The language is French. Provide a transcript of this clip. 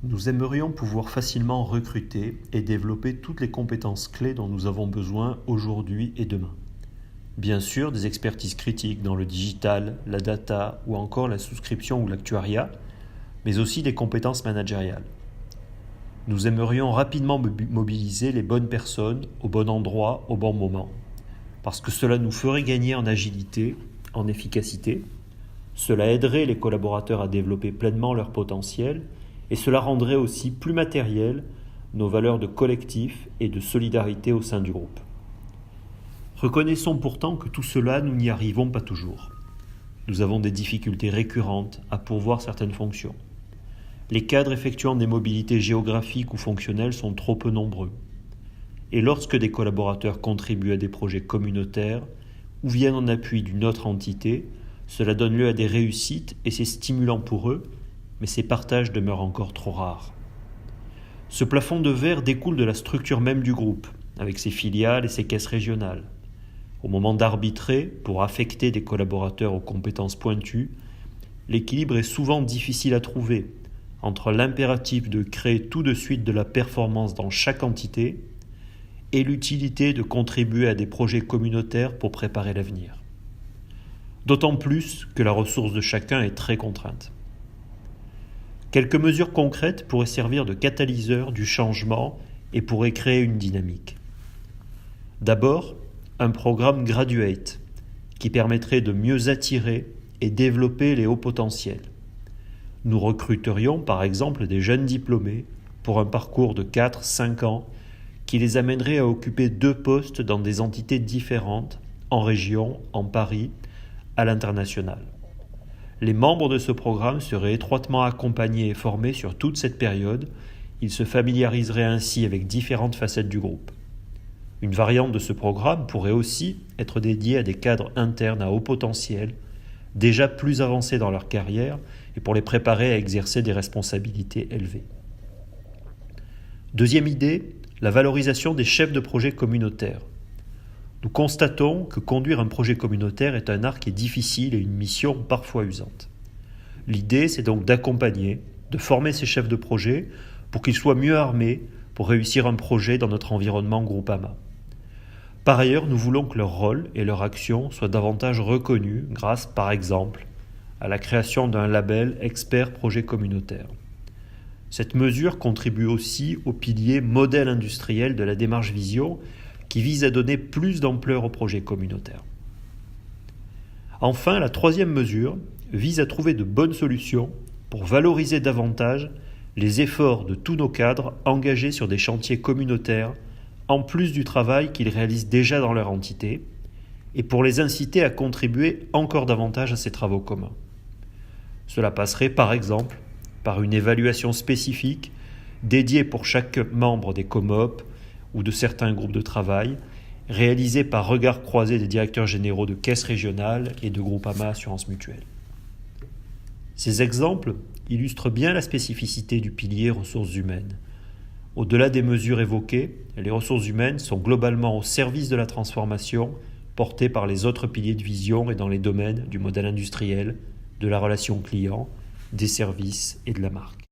Nous aimerions pouvoir facilement recruter et développer toutes les compétences clés dont nous avons besoin aujourd'hui et demain. Bien sûr, des expertises critiques dans le digital, la data ou encore la souscription ou l'actuariat, mais aussi des compétences managériales. Nous aimerions rapidement mobiliser les bonnes personnes au bon endroit, au bon moment, parce que cela nous ferait gagner en agilité, en efficacité. Cela aiderait les collaborateurs à développer pleinement leur potentiel et cela rendrait aussi plus matériel nos valeurs de collectif et de solidarité au sein du groupe. Reconnaissons pourtant que tout cela, nous n'y arrivons pas toujours. Nous avons des difficultés récurrentes à pourvoir certaines fonctions. Les cadres effectuant des mobilités géographiques ou fonctionnelles sont trop peu nombreux. Et lorsque des collaborateurs contribuent à des projets communautaires ou viennent en appui d'une autre entité, cela donne lieu à des réussites et c'est stimulant pour eux, mais ces partages demeurent encore trop rares. Ce plafond de verre découle de la structure même du groupe, avec ses filiales et ses caisses régionales. Au moment d'arbitrer pour affecter des collaborateurs aux compétences pointues, l'équilibre est souvent difficile à trouver entre l'impératif de créer tout de suite de la performance dans chaque entité et l'utilité de contribuer à des projets communautaires pour préparer l'avenir. D'autant plus que la ressource de chacun est très contrainte. Quelques mesures concrètes pourraient servir de catalyseur du changement et pourraient créer une dynamique. D'abord, un programme Graduate qui permettrait de mieux attirer et développer les hauts potentiels. Nous recruterions par exemple des jeunes diplômés pour un parcours de 4-5 ans qui les amènerait à occuper 2 postes dans des entités différentes, en région, en Paris, à l'international. Les membres de ce programme seraient étroitement accompagnés et formés sur toute cette période. Ils se familiariseraient ainsi avec différentes facettes du groupe. Une variante de ce programme pourrait aussi être dédiée à des cadres internes à haut potentiel, déjà plus avancés dans leur carrière et pour les préparer à exercer des responsabilités élevées. Deuxième idée, la valorisation des chefs de projet communautaires. Nous constatons que conduire un projet communautaire est un art qui est difficile et une mission parfois usante. L'idée, c'est donc d'accompagner, de former ces chefs de projet pour qu'ils soient mieux armés pour réussir un projet dans notre environnement Groupama. Par ailleurs, nous voulons que leur rôle et leur action soient davantage reconnus grâce, par exemple, à la création d'un label expert projet communautaire. Cette mesure contribue aussi au pilier modèle industriel de la démarche Vision qui vise à donner plus d'ampleur au projet communautaire. Enfin, la troisième mesure vise à trouver de bonnes solutions pour valoriser davantage les efforts de tous nos cadres engagés sur des chantiers communautaires en plus du travail qu'ils réalisent déjà dans leur entité et pour les inciter à contribuer encore davantage à ces travaux communs. Cela passerait par exemple par une évaluation spécifique dédiée pour chaque membre des COMOP ou de certains groupes de travail, réalisés par regard croisé des directeurs généraux de caisses régionales et de Groupama Assurance Mutuelle. Ces exemples illustrent bien la spécificité du pilier ressources humaines. Au-delà des mesures évoquées, les ressources humaines sont globalement au service de la transformation portée par les autres piliers de vision et dans les domaines du modèle industriel, de la relation client, des services et de la marque.